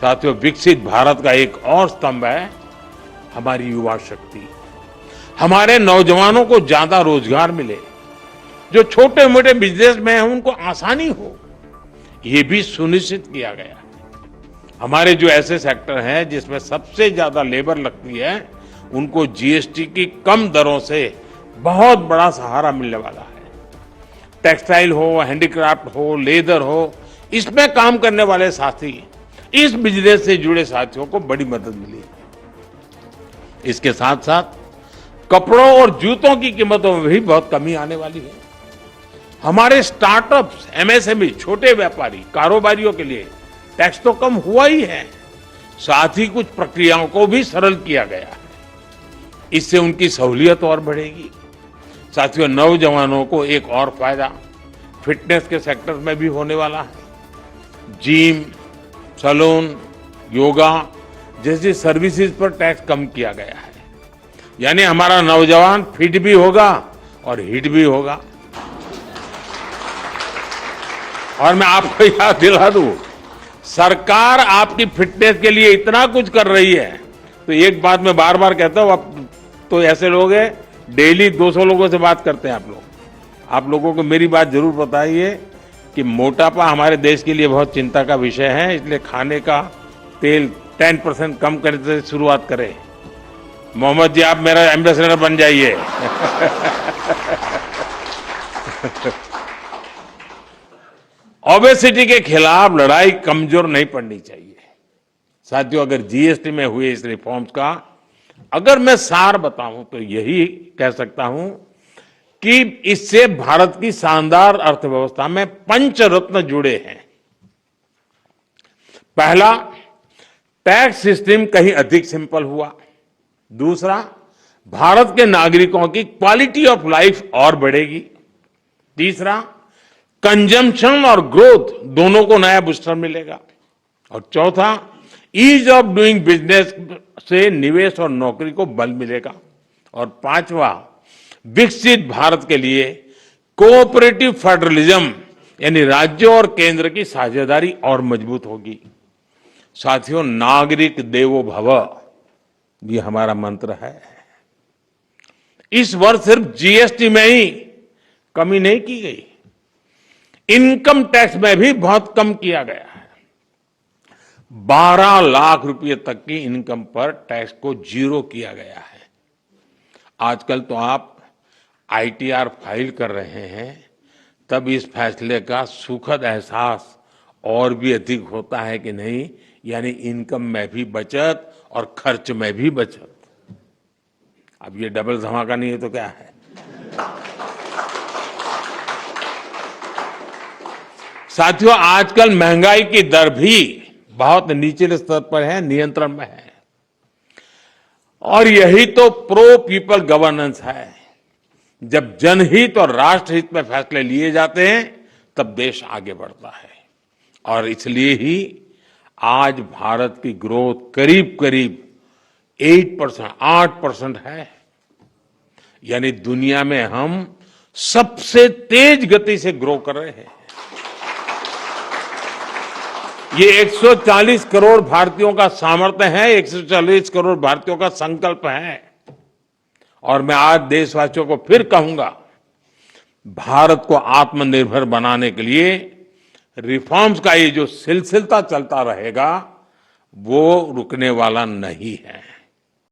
साथियों, विकसित भारत का एक और स्तंभ है हमारी युवा शक्ति। हमारे नौजवानों को ज्यादा रोजगार मिले, जो छोटे मोटे बिजनेस में हैं उनको आसानी हो, ये भी सुनिश्चित किया गया है। हमारे जो ऐसे सेक्टर हैं जिसमें सबसे ज्यादा लेबर लगती है, उनको जीएसटी की कम दरों से बहुत बड़ा सहारा मिलने वाला है। टेक्सटाइल हो, हैंडीक्राफ्ट हो, लेदर हो, इसमें काम करने वाले साथी, इस बिजनेस से जुड़े साथियों को बड़ी मदद मिली। इसके साथ साथ कपड़ों और जूतों की कीमतों में भी बहुत कमी आने वाली है। हमारे स्टार्टअप्स, एमएसएमई, छोटे व्यापारी, कारोबारियों के लिए टैक्स तो कम हुआ ही है, साथ ही कुछ प्रक्रियाओं को भी सरल किया गया है। इससे उनकी सहूलियत और बढ़ेगी। साथियों, नौजवानों को एक और फायदा फिटनेस के सेक्टर में भी होने वाला है। जिम, सैलून, योगा जैसी सर्विसेज पर टैक्स कम किया गया है। यानी हमारा नौजवान फिट भी होगा और हिट भी होगा। और मैं आपको याद दिला दूं, सरकार आपकी फिटनेस के लिए इतना कुछ कर रही है, तो एक बात मैं बार बार कहता हूं, अब तो ऐसे लोग हैं डेली 200 लोगों से बात करते हैं आप लोगों को मेरी बात जरूर बताइए कि मोटापा हमारे देश के लिए बहुत चिंता का विषय है। इसलिए खाने का तेल 10% कम करने से शुरुआत करें। मोहम्मद जी, आप मेरा एम्बेसडर बन जाइए। ओबेसिटी के खिलाफ लड़ाई कमजोर नहीं पड़नी चाहिए। साथियों, अगर जीएसटी में हुए इस रिफॉर्म्स का अगर मैं सार बताऊं तो यही कह सकता हूं कि इससे भारत की शानदार अर्थव्यवस्था में पंचरत्न जुड़े हैं। पहला, टैक्स सिस्टम कहीं अधिक सिंपल हुआ। दूसरा, भारत के नागरिकों की क्वालिटी ऑफ लाइफ और बढ़ेगी। तीसरा, कंजम्पशन और ग्रोथ दोनों को नया बूस्टर मिलेगा। और चौथा, ईज ऑफ डूइंग बिजनेस से निवेश और नौकरी को बल मिलेगा। और पांचवा, विकसित भारत के लिए कोऑपरेटिव फेडरलिज्म यानी राज्यों और केंद्र की साझेदारी और मजबूत होगी। साथियों, नागरिक देवो भव ये हमारा मंत्र है। इस वर्ष सिर्फ जीएसटी में ही कमी नहीं की गई, इनकम टैक्स में भी बहुत कम किया गया है। 12 लाख रुपए तक की इनकम पर टैक्स को जीरो किया गया है। आजकल तो आप आईटीआर फाइल कर रहे हैं, तब इस फैसले का सुखद एहसास और भी अधिक होता है कि नहीं, यानी इनकम में भी बचत और खर्च में भी बचत। अब ये डबल धमाका नहीं है तो क्या है। साथियों, आजकल महंगाई की दर भी बहुत निचले स्तर पर है, नियंत्रण में है। और यही तो प्रो पीपल गवर्नेंस है। जब जनहित और राष्ट्रहित में फैसले लिए जाते हैं तब देश आगे बढ़ता है। और इसलिए ही आज भारत की ग्रोथ करीब करीब 8% है। यानी दुनिया में हम सबसे तेज गति से ग्रो कर रहे हैं। ये 140 करोड़ भारतीयों का सामर्थ्य है, 140 करोड़ भारतीयों का संकल्प है। और मैं आज देशवासियों को फिर कहूंगा, भारत को आत्मनिर्भर बनाने के लिए रिफॉर्म्स का ये जो सिलसिला चलता रहेगा, वो रुकने वाला नहीं है।